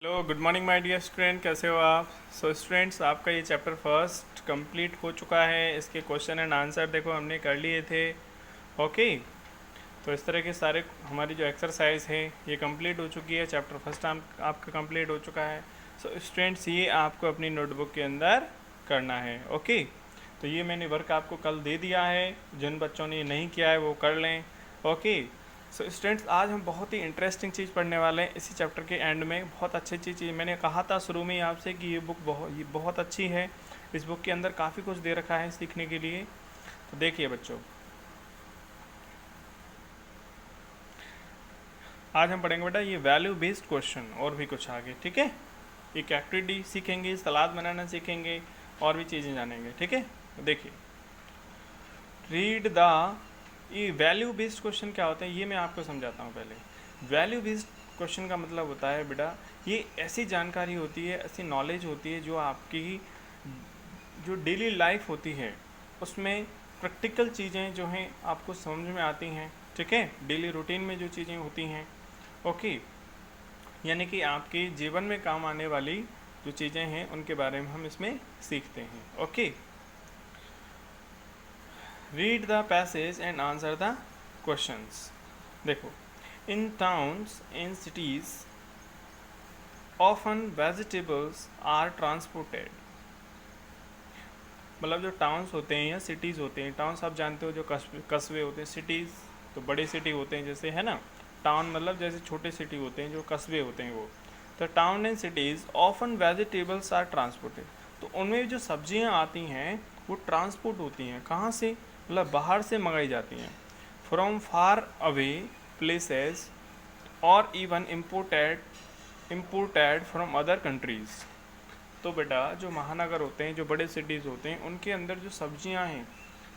Hello good morning my dear student, कैसे हो आप। स्टूडेंट्स, आपका ये चैप्टर फर्स्ट कंप्लीट हो चुका है। इसके क्वेश्चन एंड आंसर देखो हमने कर लिए थे। ओके, तो इस तरह के सारे हमारी जो एक्सरसाइज है ये कंप्लीट हो चुकी है। चैप्टर फर्स्ट आपका कंप्लीट हो चुका है। स्टूडेंट्स, ये आपको अपनी नोटबुक के अंदर करना है। ओके, तो ये मैंने वर्क आपको कल दे दिया है। जिन बच्चों ने नहीं किया है वो कर लें। ओके, स्टूडेंट्स, आज हम बहुत ही इंटरेस्टिंग चीज़ पढ़ने वाले हैं। इसी चैप्टर के एंड में बहुत अच्छी चीज़ मैंने कहा था शुरू में ही आपसे कि ये बहुत अच्छी है। इस बुक के अंदर काफ़ी कुछ दे रखा है सीखने के लिए। तो देखिए बच्चों, आज हम पढ़ेंगे बेटा ये वैल्यू बेस्ड क्वेश्चन और भी कुछ आगे। ठीक है, एक एक्टिविटी सीखेंगे, सलाद बनाना सीखेंगे और भी चीज़ें जानेंगे। ठीक है, तो देखिए, रीड द, ये वैल्यू बेस्ड क्वेश्चन क्या होता है ये मैं आपको समझाता हूँ पहले। वैल्यू बेस्ड क्वेश्चन का मतलब होता है बेटा, ये ऐसी जानकारी होती है, ऐसी नॉलेज होती है जो आपकी जो डेली लाइफ होती है उसमें प्रैक्टिकल चीज़ें जो हैं आपको समझ में आती हैं। ठीक है, डेली रूटीन में जो चीज़ें होती हैं। ओके, यानी कि आपके जीवन में काम आने वाली जो चीज़ें हैं उनके बारे में हम इसमें सीखते हैं। Okay, read the passage and answer the questions. देखो, in towns and cities often vegetables are transported. मतलब जो टाउन्स होते हैं या सिटीज़ होते हैं, टाउन्स आप जानते हो जो कस्बे होते हैं, सिटीज़ तो बड़े सिटी होते हैं जैसे, है ना। टाउन मतलब जैसे छोटे सिटी होते हैं, जो कस्बे होते हैं वो। तो town and cities often vegetables are transported, तो उनमें जो सब्जियां आती हैं वो ट्रांसपोर्ट होती हैं। कहाँ से? मतलब बाहर से मंगाई जाती हैं। फ्रॉम फार अवे प्लेसेस और even imported from other countries. तो बेटा जो महानगर होते हैं, जो बड़े सिटीज़ होते हैं, उनके अंदर जो सब्जियां हैं,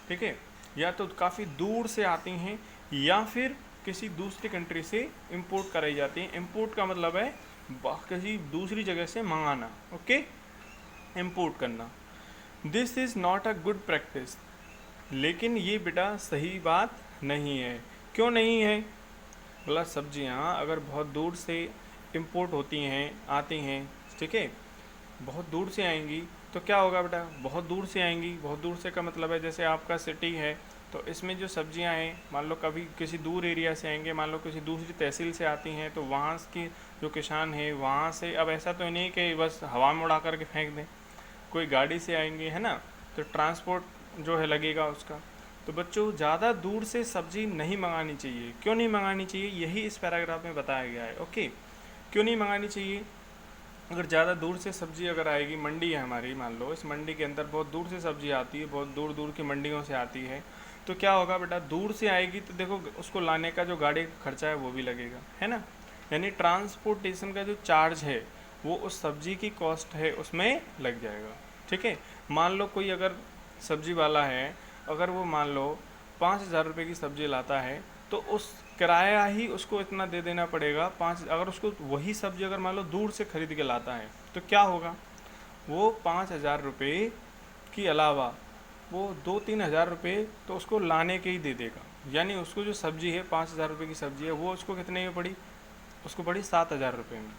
ठीक है, या तो काफ़ी दूर से आती हैं या फिर किसी दूसरी कंट्री से इंपोर्ट कराई जाती हैं। इंपोर्ट का मतलब है किसी दूसरी जगह से मंगाना। ओके, इंपोर्ट करना। This is not a good practice, लेकिन ये बेटा सही बात नहीं है। क्यों नहीं है? मतलब सब्जियां अगर बहुत दूर से इंपोर्ट होती हैं, आती हैं, ठीक है, बहुत दूर से आएंगी तो क्या होगा बेटा, बहुत दूर से आएंगी। बहुत दूर से का मतलब है जैसे आपका सिटी है तो इसमें जो सब्जियां हैं, मान लो कभी किसी दूर एरिया से आएंगे, मान लो किसी दूसरी तहसील से आती हैं, तो वहाँ की जो किसान है वहाँ से, अब ऐसा तो नहीं कि बस हवा में उड़ा करके फेंक दें, कोई गाड़ी से आएंगे, है ना, तो ट्रांसपोर्ट जो है लगेगा उसका। तो बच्चों, ज़्यादा दूर से सब्जी नहीं मंगानी चाहिए। क्यों नहीं मंगानी चाहिए, यही इस पैराग्राफ में बताया गया है। ओके, क्यों नहीं मंगानी चाहिए? अगर ज़्यादा दूर से सब्ज़ी अगर आएगी, मंडी है हमारी, मान लो इस मंडी के अंदर बहुत दूर से सब्ज़ी आती है, बहुत दूर दूर की मंडियों से आती है, तो क्या होगा बेटा, दूर से आएगी तो देखो उसको लाने का जो गाड़ी खर्चा है वो भी लगेगा, है ना। यानी ट्रांसपोर्टेशन का जो चार्ज है वो उस सब्ज़ी की कॉस्ट है उसमें लग जाएगा। ठीक है, मान लो कोई अगर सब्ज़ी वाला है, अगर वो मान लो 5,000 रुपये की सब्ज़ी लाता है, तो उस किराया ही उसको इतना दे देना पड़ेगा। पाँच, अगर उसको वही सब्ज़ी अगर मान लो दूर से ख़रीद के लाता है तो क्या होगा, वो 5,000 रुपये के अलावा वो 2-3 हज़ार रुपये तो उसको लाने के ही दे देगा। यानी उसको जो सब्ज़ी है 5,000 रुपये की सब्ज़ी है वो उसको कितने में पड़ी, उसको पड़ी 7,000 रुपये में,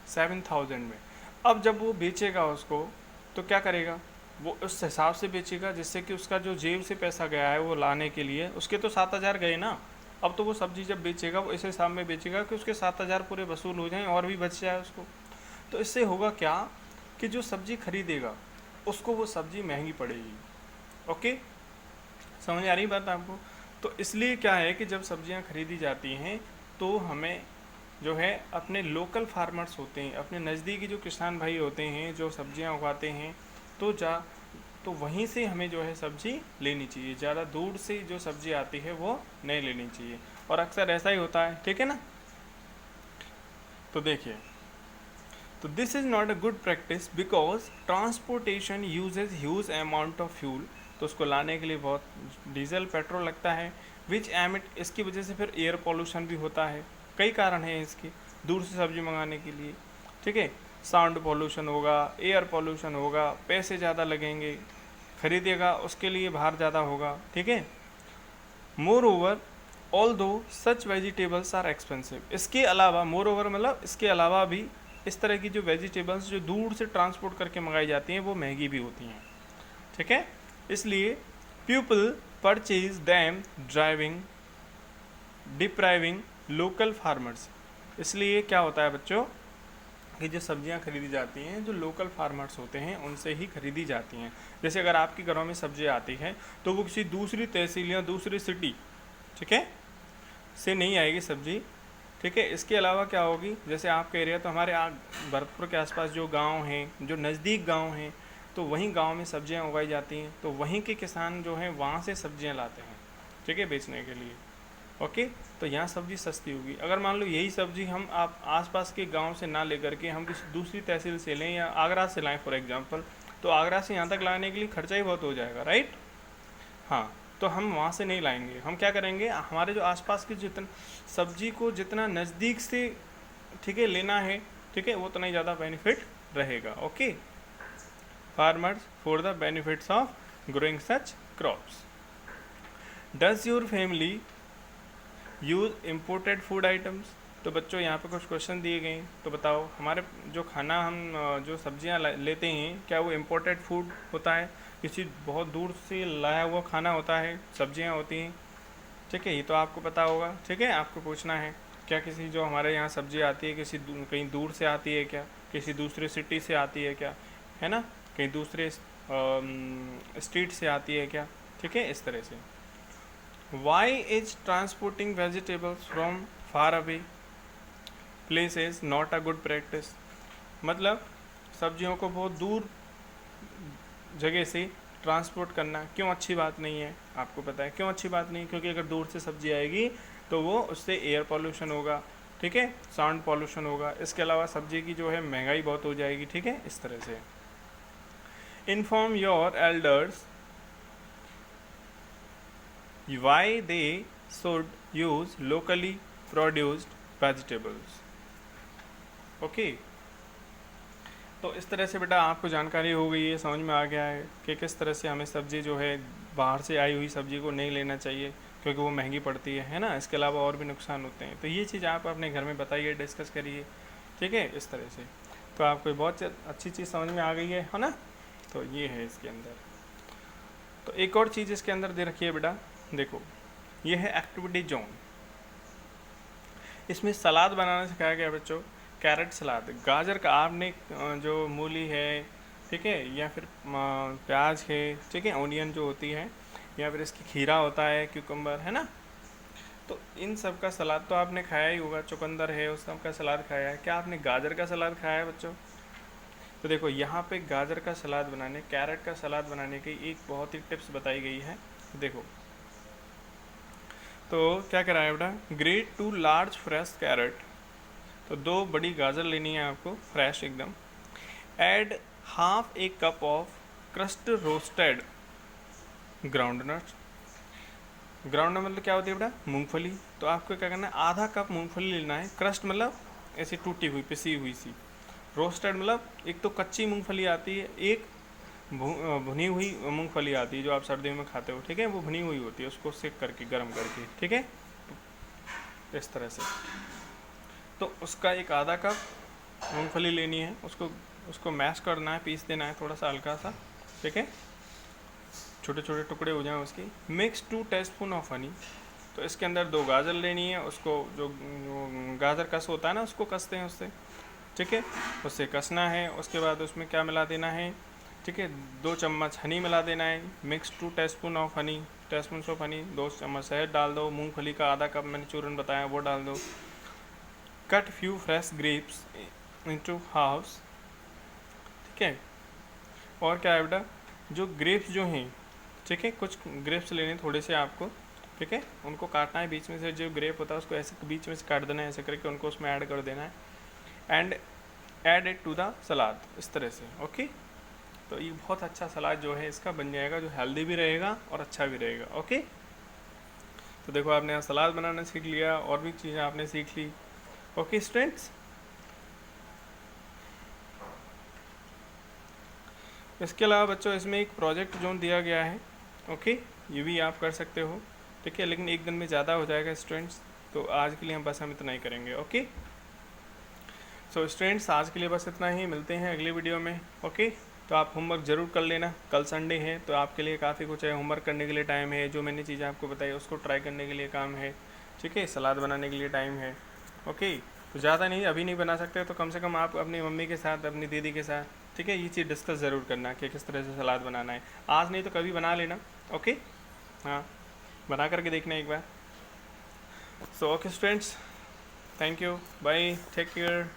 7,000 में। अब जब वो बेचेगा उसको तो क्या करेगा, वो उस हिसाब से बेचेगा जिससे कि उसका जो जेब से पैसा गया है वो लाने के लिए, उसके तो 7,000 गए ना। अब तो वो सब्ज़ी जब बेचेगा वो इस हिसाब में बेचेगा कि उसके 7,000 पूरे वसूल हो जाएं और भी बच जाए उसको। तो इससे होगा क्या कि जो सब्ज़ी खरीदेगा उसको वो सब्ज़ी महंगी पड़ेगी। ओके, समझ आ रही बात आपको? तो इसलिए क्या है कि जब सब्जियां खरीदी जाती हैं तो हमें जो है अपने लोकल फार्मर्स होते हैं, अपने नज़दीकी जो किसान भाई होते हैं जो सब्जियां उगाते हैं, तो वहीं से हमें जो है सब्ज़ी लेनी चाहिए। ज़्यादा दूर से जो सब्ज़ी आती है वो नहीं लेनी चाहिए, और अक्सर ऐसा ही होता है। ठीक है ना। तो देखिए, तो this is not a good practice because transportation uses huge amount of fuel, तो उसको लाने के लिए बहुत डीजल पेट्रोल लगता है। विच एमिट, इसकी वजह से फिर एयर पॉल्यूशन भी होता है। कई कारण हैं इसके, दूर से सब्ज़ी मंगाने के लिए। ठीक है, साउंड पॉल्यूशन होगा, एयर पॉल्यूशन होगा, पैसे ज़्यादा लगेंगे, खरीदेगा उसके लिए भार ज़्यादा होगा। ठीक है, मोर ओवर ऑल दो सच वेजिटेबल्स आर एक्सपेंसिव, इसके अलावा, मोर ओवर मतलब इसके अलावा भी इस तरह की जो वेजिटेबल्स जो दूर से ट्रांसपोर्ट करके मंगाई जाती हैं वो महंगी भी होती हैं, ठीक है। इसलिए people purchase them depriving local farmers. इसलिए क्या होता है बच्चों कि जो सब्जियां खरीदी जाती हैं जो लोकल फार्मर्स होते हैं उनसे ही खरीदी जाती हैं। जैसे अगर आपके घरों में सब्जी आती है तो वो किसी दूसरी तहसील या दूसरी सिटी, ठीक है, से नहीं आएगी सब्जी, ठीक है। इसके अलावा क्या होगी, जैसे आपका एरिया, तो हमारे भरतपुर के आसपास जो गांव हैं, जो नज़दीक गांव हैं, तो वहीं गांव में सब्जियां उगाई जाती हैं, तो वहीं के किसान जो हैं वहाँ से सब्जियां लाते हैं, ठीक है, बेचने के लिए। ओके, तो यहाँ सब्जी सस्ती होगी। अगर मान लो यही सब्जी हम आप आसपास के गांव से ना लेकर के हम किसी दूसरी तहसील से लें या आगरा से लाएं फॉर एग्जांपल, तो आगरा से यहाँ तक लाने के लिए खर्चा ही बहुत हो जाएगा, राइट। हाँ, तो हम वहाँ से नहीं लाएंगे। हम क्या करेंगे, हमारे जो आसपास की जितना सब्जी को जितना नज़दीक से, ठीक है, लेना है, ठीक है, वो उतना ही ज़्यादा बेनिफिट रहेगा। Okay, farmers for the benefits of growing such crops. Does your family use imported food items. तो बच्चों यहाँ पे कुछ क्वेश्चन दिए गए हैं, तो बताओ हमारे जो खाना हम जो सब्जियाँ लेते हैं क्या वो इम्पोर्टेड फूड होता है, किसी बहुत दूर से लाया हुआ खाना होता है, सब्जियाँ होती हैं, ठीक है, ये तो आपको पता होगा, ठीक है। आपको पूछना है क्या किसी जो हमारे यहाँ सब्जी आती है किसी कहीं दूर से आती है क्या, किसी दूसरे सिटी से आती है क्या, है ना, कहीं दूसरे स्टेट से आती है क्या, ठीक है, इस तरह से। Why is transporting vegetables from far away places not a good practice। मतलब सब्जियों को बहुत दूर जगह से ट्रांसपोर्ट करना क्यों अच्छी बात नहीं है। आपको पता है क्यों अच्छी बात नहीं, क्योंकि अगर दूर से सब्जी आएगी तो वो उससे एयर पॉल्यूशन होगा, ठीक है, साउंड पॉल्यूशन होगा, इसके अलावा सब्जी की जो है महंगाई बहुत हो जाएगी, ठीक है, इस तरह से। Inform your elders why they should use locally produced vegetables। Okay, तो इस तरह से बेटा आपको जानकारी हो गई है, समझ में आ गया है कि किस तरह से हमें सब्ज़ी जो है बाहर से आई हुई सब्ज़ी को नहीं लेना चाहिए क्योंकि वो महंगी पड़ती है ना। इसके अलावा और भी नुकसान होते हैं, तो ये चीज़ आप अपने घर में बताइए, डिस्कस करिए, ठीक है, इस तरह से। तो आपको बहुत अच्छी चीज़ समझ में आ गई है ना। तो ये है इसके अंदर। तो एक और चीज़ इसके अंदर दे रखी है बेटा, देखो ये है एक्टिविटी जोन। इसमें सलाद बनाना सिखाया गया बच्चों, कैरेट सलाद, गाजर का, आपने जो मूली है, ठीक है, या फिर प्याज है, ठीक है, ऑनियन जो होती है, या फिर इसकी खीरा होता है, क्यूकम्बर, है ना, तो इन सब का सलाद तो आपने खाया ही होगा। चुकंदर है, उस सब का सलाद खाया है। क्या आपने गाजर का सलाद खाया है बच्चों। तो देखो यहाँ पे गाजर का सलाद बनाने, कैरेट का सलाद बनाने की एक बहुत ही टिप्स बताई गई है। देखो तो क्या करा है बेटा, ग्रेट 2 लार्ज फ्रेश कैरेट, तो 2 बड़ी गाजर लेनी है आपको फ्रेश एकदम। Add half A cup of crust roasted groundnut. Groundnut मतलब क्या होती है बेटा, मूंगफली। तो आपको क्या करना है, आधा कप मूंगफली लेना है। क्रस्ट मतलब ऐसी टूटी हुई पिसी हुई सी, रोस्टेड मतलब एक तो कच्ची मूंगफली आती है, एक भुनी हुई मूंगफली आती है जो आप सर्दियों में खाते हो, ठीक है, वो भुनी हुई होती है, उसको सेक करके गर्म करके, ठीक है, इस तरह से। तो उसका एक आधा कप मूंगफली लेनी है, उसको मैश करना है, पीस देना है थोड़ा सा हल्का सा, ठीक है, छोटे छोटे टुकड़े हो जाएं उसकी। Mix 2 teaspoon of honey. तो इसके अंदर 2 गाजर लेनी है, उसको जो गाजर कस होता है ना उसको कसते हैं उससे, ठीक है, उससे कसना है। उसके बाद उसमें क्या मिला देना है, ठीक है, 2 चम्मच हनी मिला देना है। Mix 2 teaspoon of honey, teaspoon of honey, 2 चम्मच शहद डाल दो। मूंगफली का आधा कप मैंने चूरन बताया वो डाल दो। Cut few fresh grapes into halves, ठीक है। और क्या है बेटा, जो ग्रेप्स जो हैं, ठीक है, कुछ ग्रेप्स लेने थोड़े से आपको, ठीक है, उनको काटना है बीच में से, जो ग्रेप होता है उसको ऐसे बीच में से काट देना है, ऐसे करके उनको उसमें ऐड कर देना है। And add it to the salad, इस तरह से। ओके, तो ये बहुत अच्छा सलाद जो है इसका बन जाएगा, जो हेल्दी भी रहेगा और अच्छा भी रहेगा। ओके, तो देखो आपने यहाँ सलाद बनाना सीख लिया, और भी चीज़ें आपने सीख ली। ओके स्टूडेंट्स, इसके अलावा बच्चों इसमें एक प्रोजेक्ट जोन दिया गया है। ओके, ये भी आप कर सकते हो, ठीक है, लेकिन एक दिन में ज़्यादा हो जाएगा स्टूडेंट्स, तो आज के लिए हम इतना ही करेंगे। ओके, सो स्टूडेंट्स आज के लिए बस इतना ही, मिलते हैं अगली वीडियो में। ओके, तो आप होमवर्क ज़रूर कर लेना, कल संडे है तो आपके लिए काफ़ी कुछ है, होमवर्क करने के लिए टाइम है, जो मैंने चीज़ें आपको बताई उसको ट्राई करने के लिए काम है, ठीक है, सलाद बनाने के लिए टाइम है। ओके, तो ज़्यादा नहीं, अभी नहीं बना सकते तो कम से कम आप अपनी मम्मी के साथ, अपनी दीदी के साथ, ठीक है, ये चीज़ डिस्कस ज़रूर करना कि किस तरह से सलाद बनाना है। आज नहीं तो कभी बना लेना। ओके, हाँ, बना करके देखना एक बार। So okay students, thank you, bye, take care.